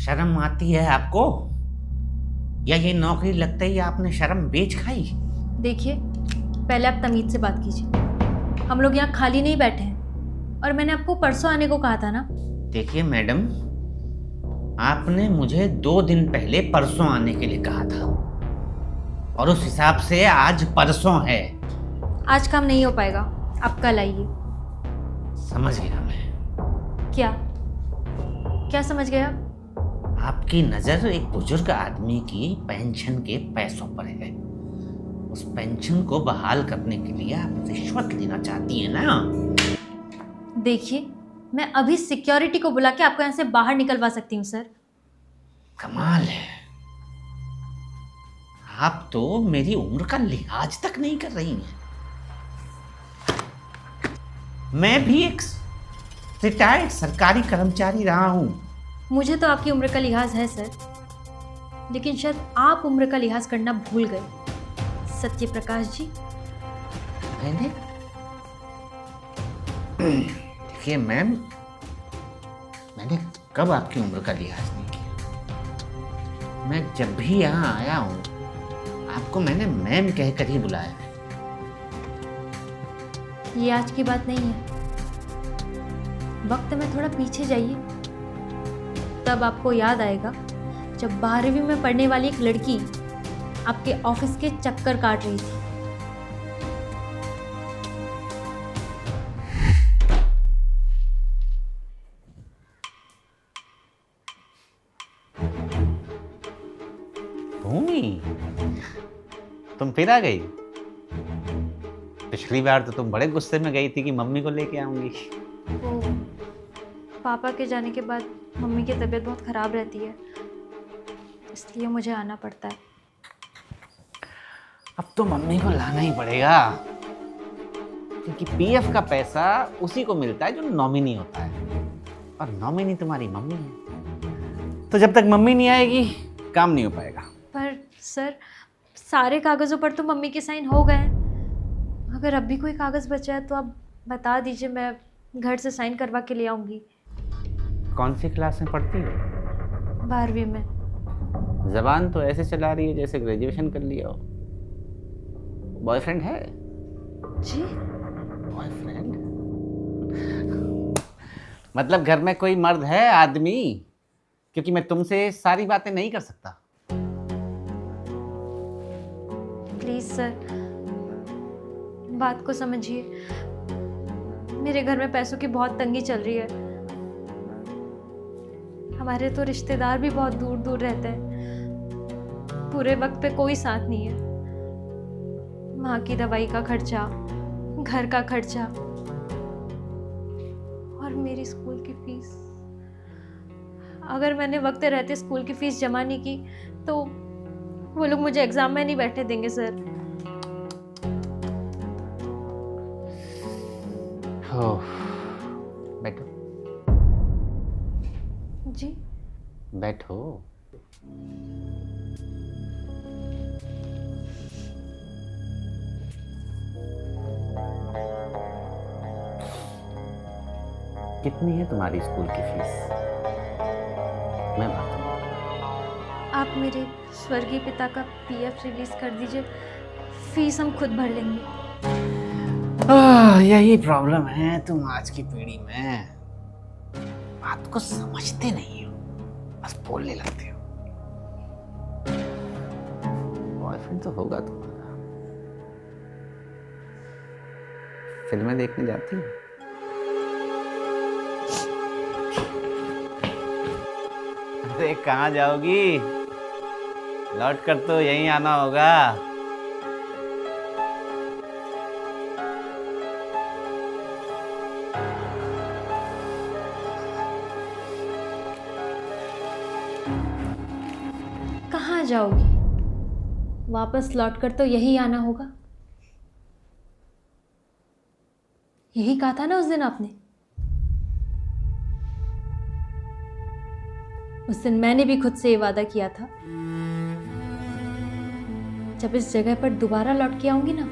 शर्म आती है आपको? या ये नौकरी लगते ही आपने शर्म बेच खाई? देखिए, पहले आप तमीज से बात कीजिए। हम लोग यहाँ खाली नहीं बैठे हैं, और मैंने आपको परसों आने को कहा था ना। देखिए मैडम, आपने मुझे 2 दिन पहले परसों आने के लिए कहा था, और उस हिसाब से आज परसों है। आज काम नहीं हो पाएगा, आप कल आइए। समझ गया मैं। क्या क्या समझ गया? आपकी नजर एक बुजुर्ग आदमी की पेंशन के पैसों पर है। उस पेंशन को बहाल करने के लिए आप रिश्वत लेना चाहती हैं ना? देखिए, मैं अभी सिक्योरिटी को बुला के आपको यहाँ से बाहर निकलवा सकती हूँ सर। कमाल है, आप तो मेरी उम्र का लिहाज तक नहीं कर रही हैं। मैं भी एक रिटायर्ड सरकारी कर्मचारी रहा हूं। मुझे तो आपकी उम्र का लिहाज है सर, लेकिन शायद आप उम्र का लिहाज करना भूल गए। सत्य प्रकाश जी। मैंने देखिए मैम, मैंने कब आपकी उम्र का लिहाज नहीं किया। मैं जब भी यहाँ आया हूँ आपको मैंने मैम कहकर ही बुलाया है। ये आज की बात नहीं है। वक्त में थोड़ा पीछे जाइए, तब आपको याद आएगा जब 12वीं में पढ़ने वाली एक लड़की आपके ऑफिस के चक्कर काट रही थी। भूमि, तुम फिर आ गई? पिछली बार तो तुम बड़े गुस्से में गई थी कि मम्मी को लेके आऊंगी। वो पापा के जाने के बाद मम्मी की तबीयत बहुत ख़राब रहती है, इसलिए मुझे आना पड़ता है। अब तो मम्मी को लाना ही पड़ेगा, क्योंकि पीएफ का पैसा उसी को मिलता है जो नॉमिनी होता है, और नॉमिनी तुम्हारी मम्मी है। तो जब तक मम्मी नहीं आएगी काम नहीं हो पाएगा। पर सर, सारे कागज़ों पर तो मम्मी के साइन हो गए हैं। अगर अब भी कोई कागज़ बचा है तो आप बता दीजिए, मैं घर से साइन करवा के ले आऊँगी। कौन सी क्लास में पढ़ती हो? 12वीं में। जबान तो ऐसे चला रही है जैसे ग्रेजुएशन कर लिया हो। बॉयफ्रेंड है? जी? बॉयफ्रेंड मतलब घर में कोई मर्द है, आदमी? क्योंकि मैं तुमसे सारी बातें नहीं कर सकता। प्लीज़ सर, बात को समझिए। मेरे घर में पैसों की बहुत तंगी चल रही है। हमारे तो रिश्तेदार भी बहुत दूर दूर रहते हैं। पूरे वक्त पे कोई साथ नहीं है। माँ की दवाई का खर्चा, घर का खर्चा, और मेरी स्कूल की फीस। अगर मैंने वक्त रहते स्कूल की फीस जमा नहीं की तो वो लोग मुझे एग्जाम में नहीं बैठने देंगे सर। बैठो। जी? बैठो। कितनी है तुम्हारी स्कूल की फीस? मैं भरता हूँ। आप मेरे स्वर्गीय पिता का पीएफ रिलीज कर दीजिए, फीस हम खुद भर लेंगे। यही प्रॉब्लम है तुम आज की पीढ़ी में, बात को समझते नहीं हो, बस बोलने लगते हो। बॉयफ्रेंड तो होगा तुम्हारा। फिल्में देखने जाती हो? अरे कहाँ जाओगी? लौट कर तो यहीं आना होगा। कहाँ जाओगी? वापस लौटकर तो यही आना होगा। यही कहा था ना उस दिन आपने। उस दिन मैंने भी खुद से ये वादा किया था, जब इस जगह पर दोबारा लौट के आऊंगी ना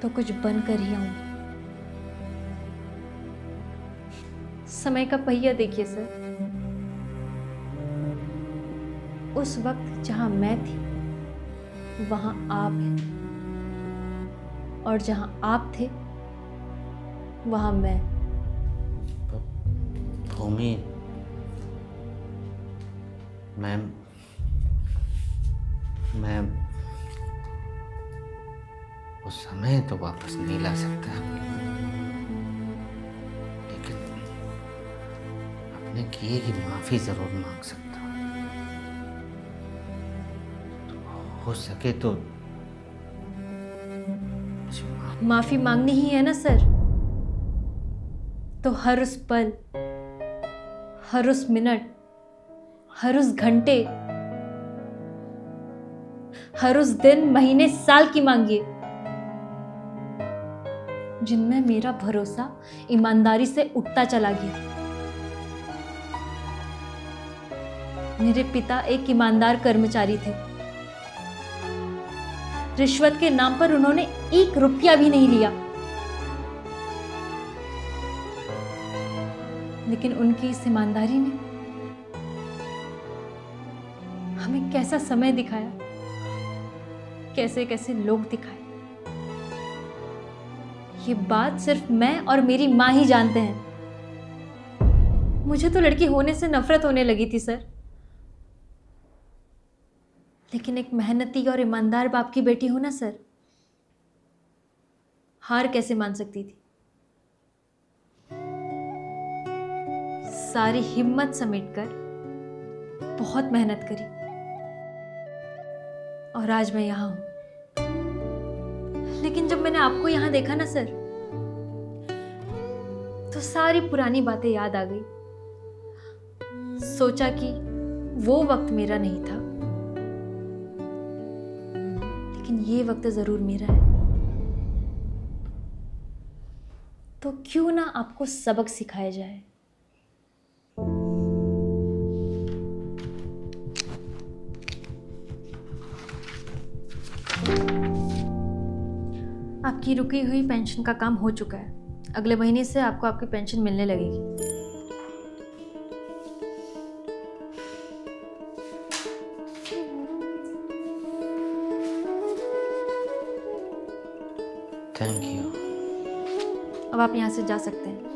तो कुछ बनकर ही आऊंगी। समय का पहिया देखिए सर, उस वक्त जहां मैं थी वहां आप हैं, और जहां आप थे वहां मैं। भूमि, मैं वो समय तो वापस नहीं ला सकता, लेकिन अपने किए की माफी जरूर मांग सकता हूँ। हो सके तो मुझे माफी मांगनी ही है ना सर, तो हर उस पल, हर उस मिनट, हर उस घंटे, हर उस दिन, महीने, साल की मांगिए जिनमें मेरा भरोसा ईमानदारी से उठता चला गया। मेरे पिता एक ईमानदार कर्मचारी थे। रिश्वत के नाम पर उन्होंने 1 रुपया भी नहीं लिया, लेकिन उनकी इस ईमानदारी ने हमें कैसा समय दिखाया, कैसे कैसे लोग दिखाए। ये बात सिर्फ मैं और मेरी माँ ही जानते हैं। मुझे तो लड़की होने से नफरत होने लगी थी सर, लेकिन एक मेहनती और ईमानदार बाप की बेटी हूं ना सर, हार कैसे मान सकती थी। सारी हिम्मत समेटकर बहुत मेहनत करी, और आज मैं यहां हूं। लेकिन जब मैंने आपको यहां देखा ना सर, तो सारी पुरानी बातें याद आ गई। सोचा कि वो वक्त मेरा नहीं था, लेकिन ये वक्त जरूर मेरा है। तो क्यों ना आपको सबक सिखाया जाए। आपकी रुकी हुई पेंशन का काम हो चुका है। अगले महीने से आपको आपकी पेंशन मिलने लगेगी। Thank you. अब आप यहाँ से जा सकते हैं।